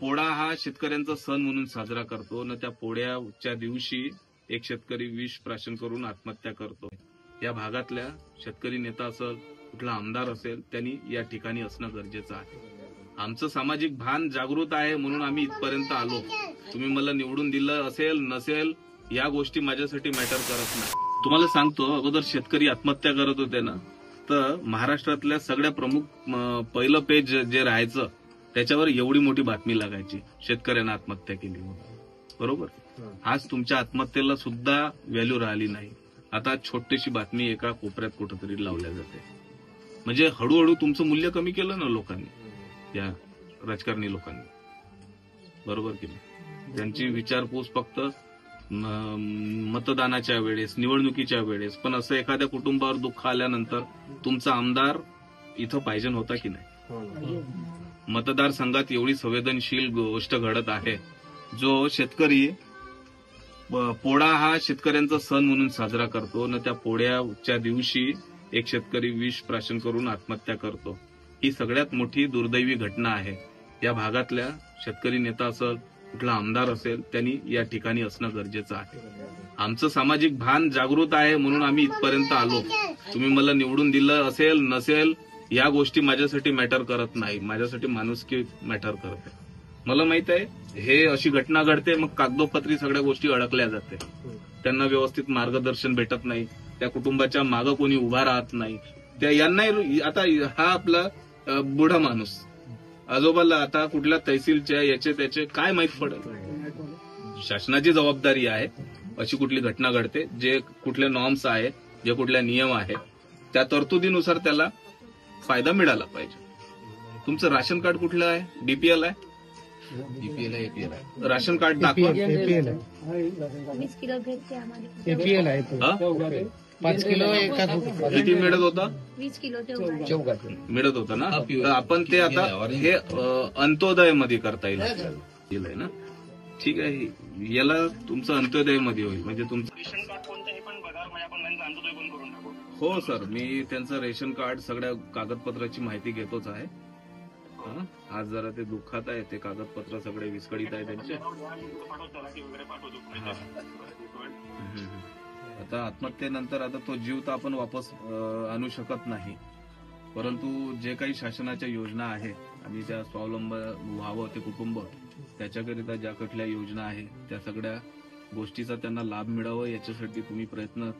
पोळा हा शेतकऱ्यांचा सण म्हणून साजरा करतो न त्या पोळ्याच्या दिवशी एक शेतकरी विष प्राशन करून आत्महत्या करतो। या भागातल्या शेतकरी नेता असेल, कुठला आमदार असेल, त्यांनी या ठिकाणी असणं गरजेचं आहे। आमचं सामाजिक भान जागृत आहे म्हणून आम्ही इथपर्यंत आलो। तुम्ही मला निवडून दिलं असेल नसेल या गोष्टी माझ्यासाठी मॅटर करत नाही। तुम्हाला सांगतो, अगोदर शेतकरी आत्महत्या करत होते ना, तर महाराष्ट्रातल्या सगळ्या प्रमुख पहिलं पेज जे राहायचं त्याच्यावर एवढी मोठी बातमी लागायची, शेतकऱ्यांना आत्महत्या केली बरोबर। आज तुमच्या आत्महत्येला सुद्धा व्हॅल्यू राहिली नाही। आता छोटीशी बातमी एका कोपऱ्यात कुठेतरी लावल्या जाते। म्हणजे हळूहळू तुमचं मूल्य कमी केलं ना लोकांनी, या राजकारणी लोकांनी, बरोबर की नाही। त्यांची विचारपूस फक्त मतदानाच्या वेळेस, निवडणुकीच्या वेळेस, पण असं एखाद्या कुटुंबावर दुःख आल्यानंतर तुमचा आमदार इथं पाहिजे होता की नाही। मतदारसंघात एवढी संवेदनशील गोष्ट घडत आहे, जो शेतकरी पोळा हा शेतकऱ्यांचा सण म्हणून साजरा करतो न त्या पोळ्याच्या दिवशी एक शेतकरी विष प्राशन करून आत्महत्या करतो। ही सगळ्यात मोठी दुर्दैवी घटना आहे। या भागातल्या शेतकरी नेता असेल, कुठला आमदार असेल, त्यांनी या ठिकाणी असणं गरजेचं आहे। आमचं सामाजिक भान जागृत आहे म्हणून आम्ही इथपर्यंत आलो। तुम्ही मला निवडून दिलं असेल नसेल या गोष्टी माझ्यासाठी मॅटर करत नाही, माझ्यासाठी माणुसकी मॅटर करते। मला माहित आहे हे अशी घटना घडते, मग कागदोपत्री सगळ्या गोष्टी अडकल्या जाते, त्यांना व्यवस्थित मार्गदर्शन भेटत नाही, त्या कुटुंबाच्या मागं कोणी उभा राहत नाही। त्या यांनाही आता हा आपला बुढा माणूस आजोबाला आता कुठल्या तहसीलच्या याचे त्याचे काय माहित पडेल। शासनाची जबाबदारी आहे, अशी कुठली घटना घडते, जे कुठले नॉर्म्स आहेत, जे कुठल्या नियम आहेत, त्या तरतुदीनुसार त्याला फायदा मिळाला पाहिजे। तुमचं राशन कार्ड कुठलं आहे? डीपीएल आहे? एपीएल आहे। राशन कार्ड दाखवा। एपीएल आहे 5 किलो एका किती मिळत होता? 20 किलो मिळत होता ना। तर आपण ते आता हे अंत्योदय मध्ये करता येईल ना। ठीक आहे, याला तुमचं अंत्योदय मध्ये होईल, म्हणजे तुमचं रेशन कार्ड कोणतं हे पण बघा, म्हणजे आपण त्यांचं अंत्योदय पण करून टाकू। हो सर, मी त्यांचं रेशन कार्ड सगळ्या कागदपत्राची माहिती घेतोच आहे। आज जरा ते दुःखात आहे, ते कागदपत्र सगळे विस्कळीत आहे त्यांचे। आता आत्महत्येनंतर आता तो जीव तर आपण वापस आणू शकत नाही, परंतु जे काही शासनाच्या योजना आहे आणि त्या स्वावलंब व्हावं ते कुटुंब, त्याच्याकरिता ज्या कुठल्या योजना आहेत त्या सगळ्या गोष्टीचा त्यांना लाभ मिळावा याच्यासाठी तुम्ही प्रयत्न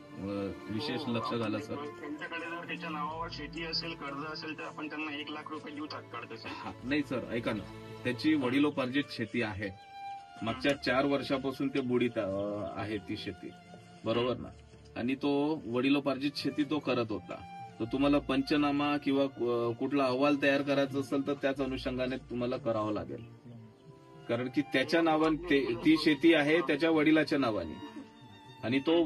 विशेष लक्ष घाला सर। त्यांच्याकडे जर त्याच्या नावावर शेती असेल, कर्ज असेल, तर आपण त्यांना 1 लाख रुपये देऊ तात्काळ तसं। नाही सर, ऐका ना, त्याची वडिलोपार्जित शेती आहे, मागच्या 4 वर्षापासून ते बुडीत आहे ती शेती, बरोबर ना। आणि तो वडिलोपार्जित शेती तो करत होता, तर तुम्हाला पंचनामा किंवा कुठला अहवाल तयार करायचा असेल तर त्याच अनुषंगाने तुम्हाला करावं लागेल, कारण की त्याच्या नावाने ती शेती आहे, त्याच्या वडिलाच्या नावाने, आणि तो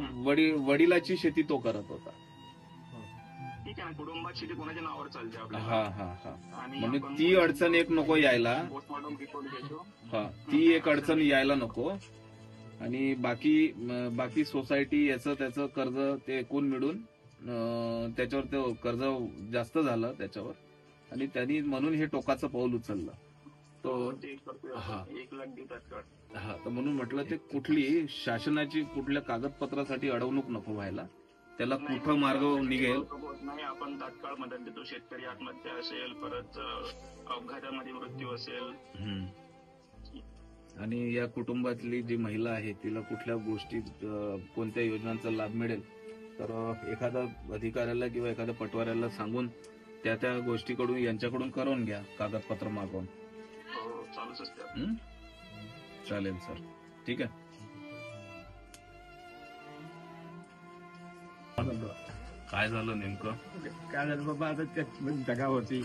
वडिलाची शेती तो करत होता। ठीक आहे, कुटुंबात शेती कोणाच्या नावावर चालते आपल्याला। हा, म्हणून ती अडचण एक नको यायला। पोस्टमॉर्टम रिपोर्ट घेतो, ती एक अडचण यायला नको। आणि बाकी सोसायटी याचं त्याचं कर्ज ते एकूण मिळून त्याच्यावर ते कर्ज जास्त झालं त्याच्यावर, आणि त्यांनी म्हणून हे टोकाचं पाऊल उचललं तो। 1 लाख देऊ तात्काळ। तर म्हणून म्हटलं ते कुठली शासनाची कुठल्या कागदपत्रासाठी अडवणूक नको व्हायला, त्याला कुठं मार्ग निघेल नाही, आपण तात्काळ मदत देतो। शेतकरी आत्महत्या असेल, परत अपघातामध्ये मृत्यू असेल, आणि या कुटुंबातली जी महिला आहे तिला कुठल्या गोष्टी कोणत्या योजनांचा लाभ मिळेल, तर एखाद्या अधिकाऱ्याला किंवा एखाद्या पटवाऱ्याला सांगून त्या गोष्टीकडून यांच्याकडून करून घ्या, कागदपत्र मागवून। चालेल सर, ठीक आहे। काय झालं नेमकं? काय झालं बाबा, आता त्या जागा होती,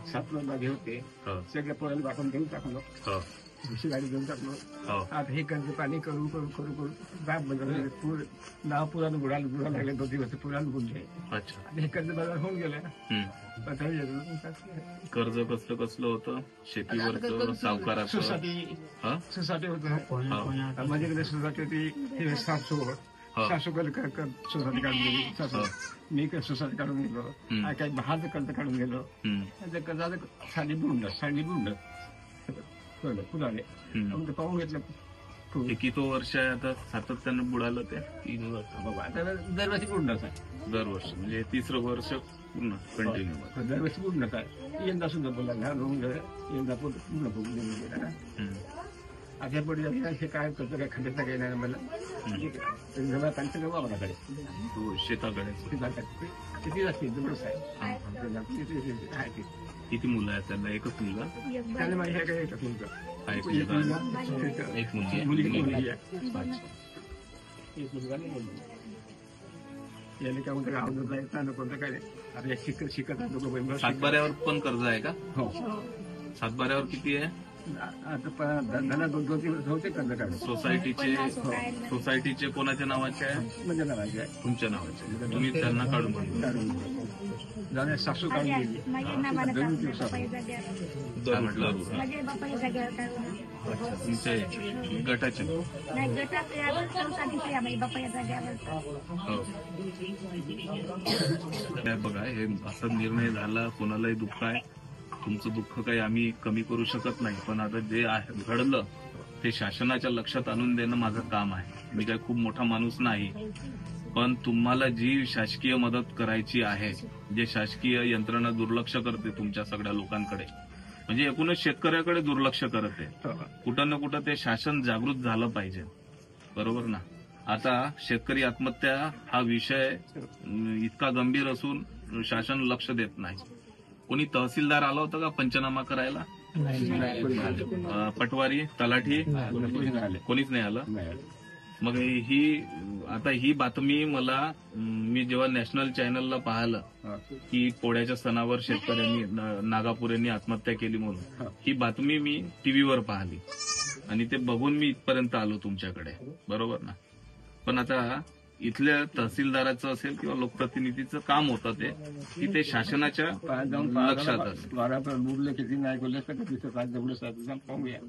सापला होते, सगळ्या पोराला आपण घेऊन टाकलो, दुसरी गाडी घेऊन टाकलो। आता हे कर्ज पाणी करून करून करून करून बाप बदलले, नाव पुरानं बुडायला लागले, 2 दिवस पुरानं बुडले। आणि हे कर्ज बाजार होऊन गेलं। कर्ज कसलं होतं? शेतीवरचं, सावकाराचं? सोसायटी होतं, माझ्याकडे सोसायटी होती, हे सासू सोसायटी काढून गेली, मी सोसायटी काढून गेलो, काही बाहेरचं कर्ज काढून गेलो, कर्जाचं साडी बुंड कळलं पुराले मग ते पाहून घेतलं. हे किती वर्ष आहे आता सातत्यानं बुडालं ते? 3 वर्ष बाबा आता दरवर्षी पूर्णच आहे. दरवर्षी म्हणजे 3रं वर्ष पूर्ण कंटिन्यू. दरवर्षी पूर्णच आहे. यंदा सुद्धा बोला लहान होऊन गेलं, यंदा पूर्ण बघून गेला. आधी पडले हे काय करतो काय खंडाचा काही नाही मला जवळ त्यांचं गाव आम्हाला शेताकडे किती असते जवळच आहे. किती मुलं आहेत त्यांना? एकच मुलगा? त्याने माझ्या काय एकच मुलगा. एक मुलगी एक मुलगा नाही मुलगी. याने काय म्हणतं आवडत जायचं ना कोणतं काय अरे शिकत लोक. सातबाऱ्यावर पण कर्ज आहे का? हो. सातबाऱ्यावर किती आहे? आता 2-3 वर्ष होते कर्ज काढून. सोसायटीचे कोणाच्या नावाचे आहे? म्हणजे नावाचे आहे. तुमच्या नावाचे. तुम्ही त्यांना काढून जाण्या सासू काढून गेली. तुमच्या गटाचे बघा, हे असा निर्णय झाला. कोणालाही दुःख आहे. तुमचं दुःख काही आम्ही कमी करू शकत नाही, पण आता जे घडलं ते शासनाच्या लक्षात आणून देणं माझं काम आहे. मी काही खूप मोठा माणूस नाही, पण तुम्हाला जी शासकीय मदत करायची आहे, जे शासकीय यंत्रणा दुर्लक्ष करते तुमच्या सगळ्या लोकांकडे, म्हणजे एकूणच शेतकऱ्याकडे दुर्लक्ष करते. कुठं ना कुठं ते शासन जागृत झालं पाहिजे. बरोबर ना? आता शेतकरी आत्महत्या हा विषय इतका गंभीर असून शासन लक्ष देत नाही. कोणी तहसीलदार आला होता का पंचनामा करायला? पटवारी, तलाठी कोणीच नाही आलं. मग ही बातमी मी जेव्हा नॅशनल चॅनलला पाहिलं की पोळ्याच्या सणावर शेतकऱ्यांनी नागापुरेंनी आत्महत्या केली म्हणून, ही बातमी मी टीव्हीवर पाहिली आणि ते बघून मी इथपर्यंत आलो तुमच्याकडे. बरोबर ना? पण आता इथल्या तहसीलदाराचं असेल किंवा लोकप्रतिनिधीचं काम होतं ते की ते शासनाच्या लक्षात असेल. किती नाही बोलले तर पाहूया.